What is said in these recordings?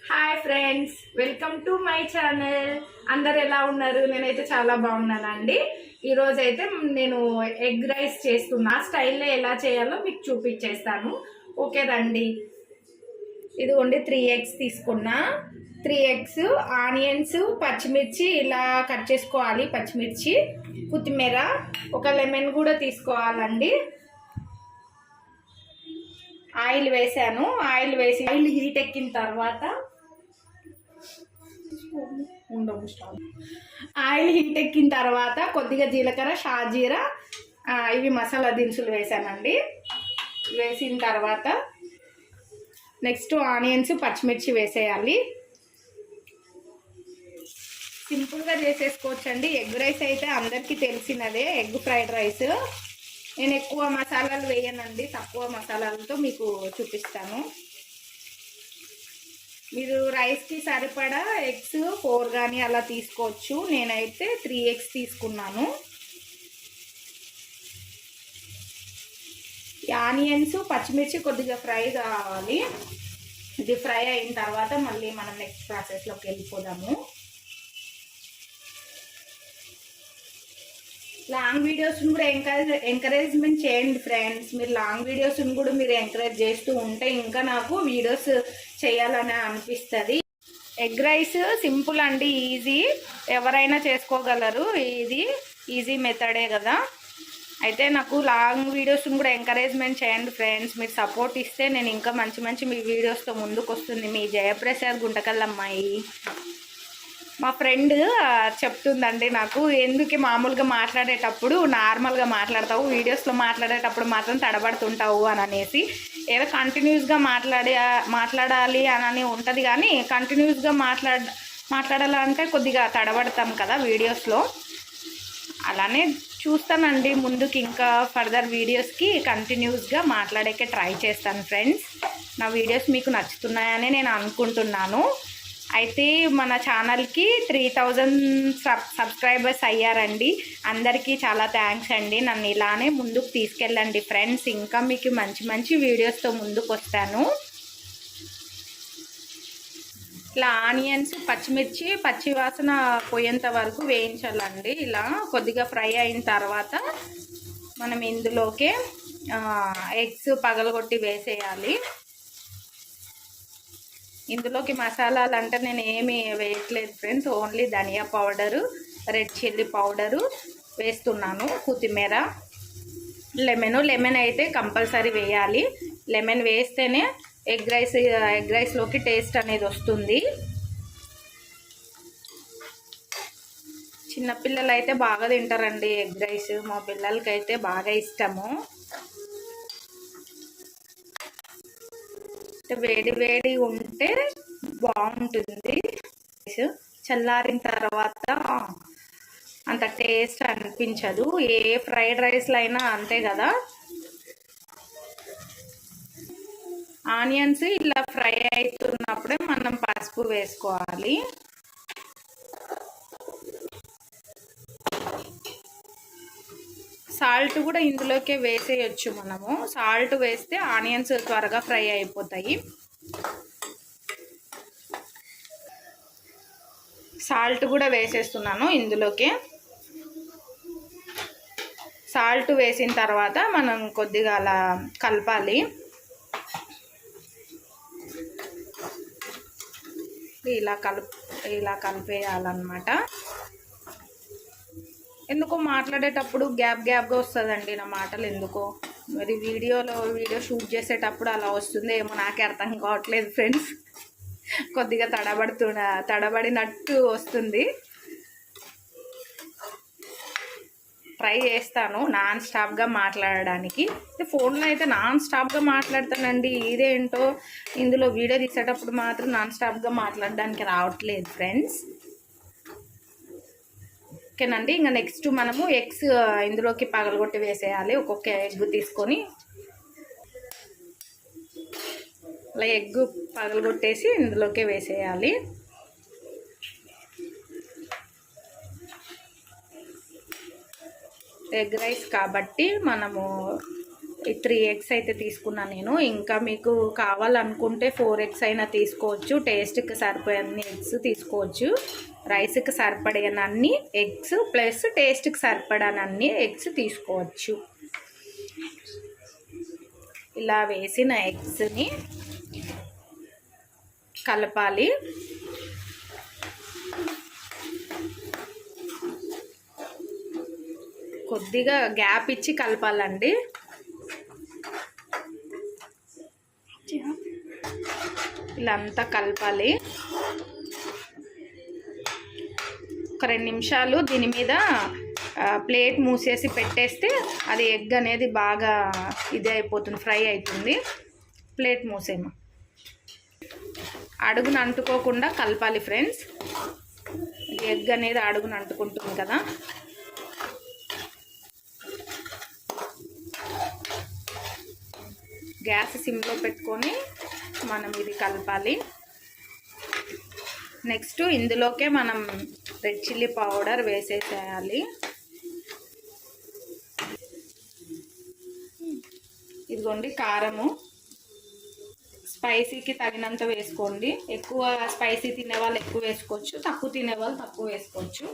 Hi friends, welcome to my channel. అందరు ఎలా ఉన్నారు? నేనైతే చాలా బాగున్నానండి. ఈరోజు అయితే నేను ఎగ్ రైస్ చేస్తున్నా. స్టైల్లో ఎలా చేయాలో మీకు చూపించేస్తాను. ఓకే రండి. ఇదిగోండి 3 ఎగ్స్ తీసుకున్నా. 3 ఎగ్స్, ఆనియన్స్, పచ్చిమిర్చి ఇలా కట్ చేసుకోవాలి. పచ్చిమిర్చి, కొత్తిమీర, ఒక లెమన్ కూడా తీసుకోవాలండి. ఆయిల్ వేసాను. ఆయిల్ హీట్ ఎక్కిన తర్వాత కొద్దిగా జీలకర్ర, షాజీరా, ఇవి మసాలా దినుసులు వేసానండి. వేసిన తర్వాత నెక్స్ట్ ఆనియన్స్, పచ్చిమిర్చి వేసేయాలి. సింపుల్గా చేసేసుకోవచ్చండి. ఎగ్ రైస్ అయితే అందరికీ తెలిసినదే, ఎగ్ ఫ్రైడ్ రైస్. నేను ఎక్కువ మసాలాలు వేయనండి, తక్కువ మసాలాలతో మీకు చూపిస్తాను. మీరు రైస్కి సరిపడా ఎగ్స్ 4 కానీ అలా తీసుకోవచ్చు. నేనైతే 3 ఎగ్స్ తీసుకున్నాను. ఆనియన్స్, పచ్చిమిర్చి కొద్దిగా ఫ్రై కావాలి. ఇది ఫ్రై అయిన తర్వాత మళ్ళీ మనం నెక్స్ట్ ప్రాసెస్లోకి వెళ్ళిపోదాము. లాంగ్ వీడియోస్ని కూడా ఎంకరేజ్మెంట్ చేయండి ఫ్రెండ్స్. మీరు లాంగ్ వీడియోస్ని కూడా మీరు ఎంకరేజ్ చేస్తూ ఉంటే ఇంకా నాకు వీడియోస్ చేయాలని అనిపిస్తుంది. ఎగ్ రైస్ సింపుల్ అండి, ఈజీ, ఎవరైనా చేసుకోగలరు. ఇది ఈజీ మెథడే కదా. అయితే నాకు లాంగ్ వీడియోస్ని కూడా ఎంకరేజ్మెంట్ చేయండి ఫ్రెండ్స్. మీరు సపోర్ట్ ఇస్తే నేను ఇంకా మంచి మంచి మీ వీడియోస్తో ముందుకు వస్తుంది. మీ జయప్రసాద్ గుంటకల్లమ్మాయి. మా ఫ్రెండ్ చెప్తుందండి నాకు, ఎందుకు మామూలుగా మాట్లాడేటప్పుడు నార్మల్గా మాట్లాడతావు, వీడియోస్లో మాట్లాడేటప్పుడు మాత్రం తడబడుతుంటావు అని అనేసి. ఏదో కంటిన్యూస్గా మాట్లాడాలి అని ఉంటుంది, కానీ కంటిన్యూస్గా మాట్లాడాలంటే కొద్దిగా తడబడతాం కదా వీడియోస్లో. అలానే చూస్తానండి ముందుకు, ఇంకా ఫర్దర్ వీడియోస్కి కంటిన్యూస్గా మాట్లాడేకే ట్రై చేస్తాను ఫ్రెండ్స్. నా వీడియోస్ మీకు నచ్చుతున్నాయని నేను అనుకుంటున్నాను. అయితే మన ఛానల్కి 3000 సబ్స్క్రైబర్స్ అయ్యారండి. అందరికీ చాలా థ్యాంక్స్ అండి. నన్ను ఇలానే ముందుకు తీసుకెళ్ళండి ఫ్రెండ్స్. ఇంకా మీకు మంచి మంచి వీడియోస్తో ముందుకు వస్తాను. ఇలా ఆనియన్స్, పచ్చిమిర్చి పచ్చివాసన పోయేంత వరకు వేయించాలండి. ఇలా కొద్దిగా ఫ్రై అయిన తర్వాత మనం ఇందులోకే ఎగ్స్ పగలగొట్టి వేసేయాలి. ఇందులోకి మసాలాలు అంటే నేను ఏమి వేయట్లేదు ఫ్రెండ్స్, ఓన్లీ ధనియా పౌడరు, రెడ్ చిల్లీ పౌడరు వేస్తున్నాను, కొత్తిమీర, లెమన్ అయితే కంపల్సరీ వేయాలి. లెమన్ వేస్తేనే ఎగ్ రైస్లోకి టేస్ట్ అనేది వస్తుంది. చిన్నపిల్లలు అయితే బాగా తింటారండి ఎగ్ రైస్. మా పిల్లలకైతే బాగా ఇష్టము. వేడి వేడి ఉంటే బాగుంటుంది. చల్లారిన తర్వాత అంత టేస్ట్ అనిపించదు. ఏ ఫ్రైడ్ రైస్లో అయినా అంతే కదా. ఆనియన్స్ ఇలా ఫ్రై అవుతున్నప్పుడే మనం పసుపు వేసుకోవాలి. సాల్ట్ కూడా ఇందులోకే వేసేయచ్చు మనము. సాల్ట్ వేస్తే ఆనియన్స్ త్వరగా ఫ్రై అయిపోతాయి. సాల్ట్ కూడా వేసేస్తున్నాను ఇందులోకే. సాల్ట్ వేసిన తర్వాత మనం కొద్దిగా అలా కలపాలి. ఇలా కలిపేయాలన్నమాట. ఎందుకో మాట్లాడేటప్పుడు గ్యాప్గా వస్తుందండి నా మాటలు ఎందుకో. మరి వీడియో షూట్ చేసేటప్పుడు అలా వస్తుంది ఏమో, నాకే అర్థం కావట్లేదు ఫ్రెండ్స్. కొద్దిగా తడబడినట్టు వస్తుంది. ట్రై చేస్తాను నాన్ స్టాప్గా మాట్లాడడానికి. ఫోన్లో అయితే నాన్ స్టాప్గా మాట్లాడతానండి. ఇదేంటో ఇందులో వీడియో తీసేటప్పుడు మాత్రం నాన్ స్టాప్గా మాట్లాడడానికి రావట్లేదు ఫ్రెండ్స్. ఓకేనండి. ఇంకా నెక్స్ట్ మనము ఎగ్స్ ఇందులోకి పగలగొట్టి వేసేయాలి. ఒక్కొక్క ఎగ్ తీసుకొని అలా ఎగ్ పగలగొట్టేసి ఇందులోకి వేసేయాలి. ఎగ్ రైస్ కాబట్టి మనము 3 ఎగ్స్ అయితే తీసుకున్నాను నేను. ఇంకా మీకు కావాలనుకుంటే 4 ఎగ్స్ అయినా తీసుకోవచ్చు. టేస్ట్కి సరిపోయే ఎగ్స్ తీసుకోవచ్చు. రైస్కి సరిపడేనన్ని ఎగ్స్ ప్లస్ టేస్ట్కి సరిపడనన్ని ఎగ్స్ తీసుకోవచ్చు. ఇలా వేసిన ఎగ్స్ని కలపాలి. కొద్దిగా గ్యాప్ ఇచ్చి కలపాలండి. ఇలా అంతా కలపాలి. ఒక 2 నిమిషాలు దీని మీద ప్లేట్ మూసేసి పెట్టేస్తే అది ఎగ్ అనేది బాగా ఇది అయిపోతుంది, ఫ్రై అవుతుంది. ప్లేట్ మూసేమో. అడుగును అంటుకోకుండా కలపాలి ఫ్రెండ్స్. ఎగ్ అనేది అడుగును అంటుకుంటుంది కదా. గ్యాస్ సిమ్లో పెట్టుకొని మనం ఇది కలపాలి. నెక్స్ట్ ఇందులోకే మనం రెడ్ చిల్లీ పౌడర్ వేసేసేయాలి. ఇదిగోండి కారము. స్పైసీకి తగినంత వేసుకోండి. ఎక్కువ స్పైసీ తినేవాళ్ళు ఎక్కువ వేసుకోవచ్చు, తక్కువ తినేవాళ్ళు తక్కువ వేసుకోవచ్చు.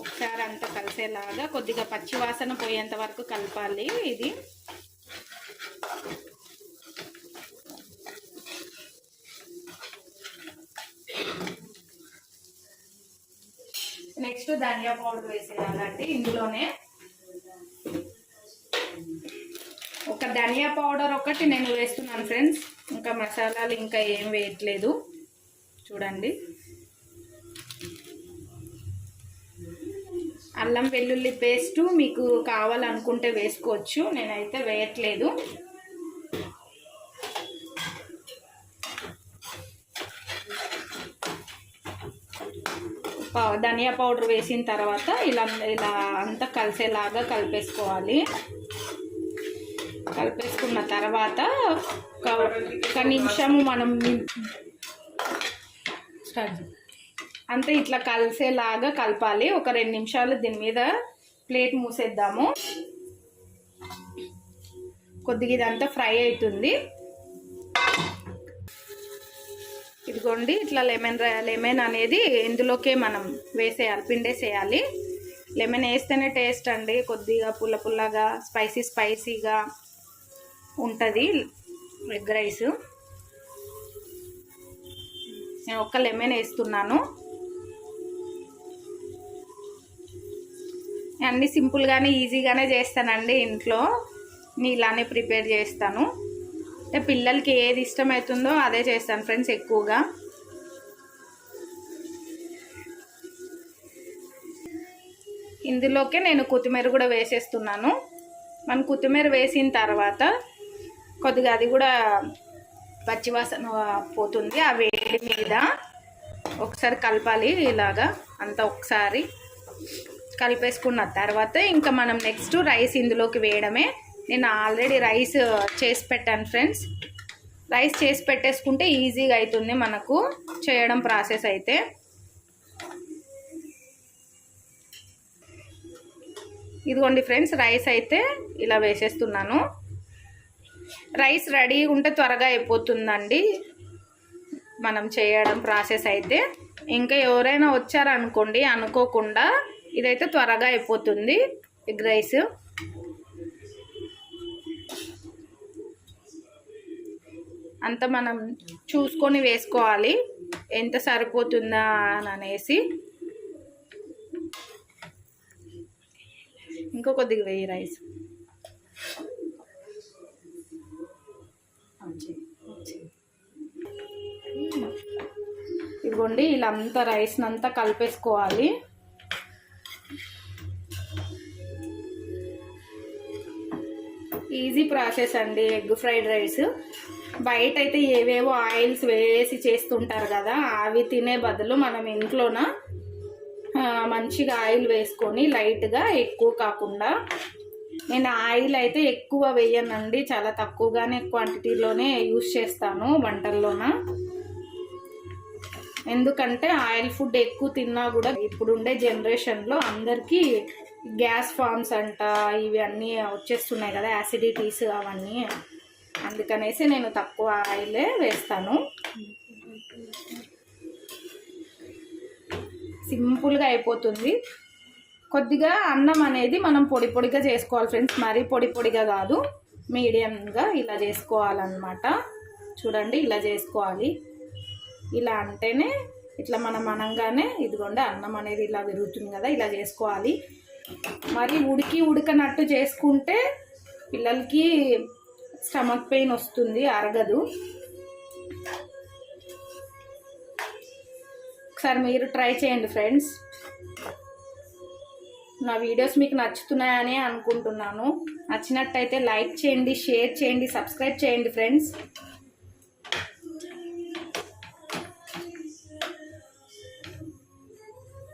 ఒకసారి అంతా కలిసేలాగా కొద్దిగా పచ్చి వాసన పోయేంత వరకు కలపాలి. ఇది నెక్స్ట్ ధనియా పౌడర్ వేసేయాలండి. ఇందులోనే ఒక ధనియా పౌడర్ ఒకటి నేను వేస్తున్నాను ఫ్రెండ్స్. ఇంకా మసాలాలు ఇంకా ఏం వేయట్లేదు. చూడండి, అల్లం వెల్లుల్లి పేస్ట్ మీకు కావాలనుకుంటే వేసుకోవచ్చు. నేనైతే వేయట్లేదు. ధనియా పౌడర్ వేసిన తర్వాత ఇలా అంతా కలిసేలాగా కలిపేసుకోవాలి. కలిపేసుకున్న తర్వాత ఒక నిమిషము మనం అంతా ఇట్లా కలిసేలాగా కలపాలి. ఒక 2 నిమిషాలు దీని మీద ప్లేట్ మూసేద్దాము. కొద్దిగా ఇదంతా ఫ్రై అవుతుంది. ఇదిగోండి, ఇట్లా లెమన్ అనేది ఇందులోకే మనం వేసేయాలి, పిండేసేయాలి. లెమన్ వేస్తేనే టేస్ట్ అండి. కొద్దిగా పుల్ల పుల్లగా స్పైసీగా ఉంటుంది ఎగ్ రైస్. నేను ఒక్క లెమన్ వేస్తున్నాను. అన్నీ సింపుల్గానే ఈజీగానే చేస్తానండి ఇంట్లో. నేను ఇలానే ప్రిపేర్ చేస్తాను. అంటే పిల్లలకి ఏది ఇష్టమవుతుందో అదే చేస్తాను ఫ్రెండ్స్ ఎక్కువగా. ఇందులోకే నేను కొత్తిమీర కూడా వేసేస్తున్నాను. మనం కొత్తిమీర వేసిన తర్వాత కొద్దిగా అది కూడా పచ్చివాసన పోతుంది. ఆ వేడి మీద ఒకసారి కలపాలి. ఇలాగా అంతా ఒకసారి కలిపేసుకున్న తర్వాత ఇంకా మనం నెక్స్ట్ రైస్ ఇందులోకి వేయడమే. నేను ఆల్రెడీ రైస్ చేసి పెట్టాను ఫ్రెండ్స్. రైస్ చేసి పెట్టేసుకుంటే ఈజీగా అవుతుంది మనకు చేయడం ప్రాసెస్ అయితే. ఇదిగోండి ఫ్రెండ్స్, రైస్ అయితే ఇలా వేసేస్తున్నాను. రైస్ రెడీగా ఉంటే త్వరగా అయిపోతుందండి మనం చేయడం ప్రాసెస్ అయితే. ఇంకా ఎవరైనా వచ్చారనుకోండి అనుకోకుండా, ఇదైతే త్వరగా అయిపోతుంది ఎగ్ రైస్. అంతా మనం చూసుకొని వేసుకోవాలి ఎంత సరిపోతుందా అని అనేసి. ఇంకో కొద్దిగా వేయి రైస్. ఇదిగోండి, ఇలా అంతా రైస్ని అంతా కలిపేసుకోవాలి. ఈజీ ప్రాసెస్ అండి ఎగ్ ఫ్రైడ్ రైస్. బయట అయితే ఏవేవో ఆయిల్స్ వేసి చేస్తుంటారు కదా, అవి తినే బదులు మనం ఇంట్లోన మంచిగా ఆయిల్ వేసుకొని లైట్గా, ఎక్కువ కాకుండా. నేను ఆయిల్ అయితే ఎక్కువ వేయనండి, చాలా తక్కువగానే క్వాంటిటీలోనే యూస్ చేస్తాను వంటల్లోన. ఎందుకంటే ఆయిల్ ఫుడ్ ఎక్కువ తిన్నా కూడా ఇప్పుడుండే జనరేషన్లో అందరికీ గ్యాస్ ఫార్మ్స్ అంట ఇవి అన్నీ వచ్చేస్తున్నాయి కదా, యాసిడిటీస్ అవన్నీ. అందుకనేసి నేను తక్కువ ఆయిలే వేస్తాను. సింపుల్గా అయిపోతుంది. కొద్దిగా అన్నం అనేది మనం పొడి పొడిగా చేసుకోవాలి ఫ్రెండ్స్, మరీ పొడి పొడిగా కాదు, మీడియంగా ఇలా చేసుకోవాలన్నమాట. చూడండి ఇలా చేసుకోవాలి. ఇలా అంటేనే ఇట్లా మనం అనంగానే ఇదిగోండి అన్నం అనేది ఇలా విరుగుతుంది కదా, ఇలా చేసుకోవాలి. మరి ఉడకనట్టు చేసుకుంటే పిల్లలకి స్టమక్ పెయిన్ వస్తుంది, అరగదు. ఒకసారి మీరు ట్రై చేయండి ఫ్రెండ్స్. నా వీడియోస్ మీకు నచ్చుతున్నాయని అనుకుంటున్నాను. నచ్చినట్టయితే లైక్ చేయండి, షేర్ చేయండి, సబ్స్క్రైబ్ చేయండి ఫ్రెండ్స్.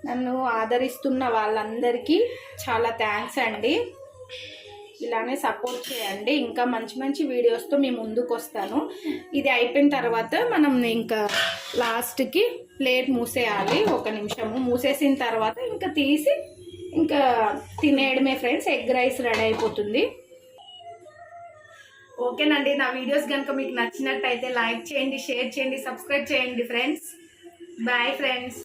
నన్ను ఆదరిస్తున్న వాళ్ళందరికీ చాలా థ్యాంక్స్ అండి. ఇలానే సపోర్ట్ చేయండి. ఇంకా మంచి మంచి వీడియోస్తో మీ ముందుకు వస్తాను. ఇది అయిపోయిన తర్వాత మనం ఇంకా లాస్ట్కి ప్లేట్ మూసేయాలి. 1 నిమిషము మూసేసిన తర్వాత ఇంకా తీసి ఇంకా తినేయడమే ఫ్రెండ్స్. ఎగ్ రైస్ రెడీ అయిపోతుంది. ఓకేనండి, నా వీడియోస్ కనుక మీకు నచ్చినట్టయితే లైక్ చేయండి, షేర్ చేయండి, సబ్స్క్రైబ్ చేయండి ఫ్రెండ్స్. Bye friends.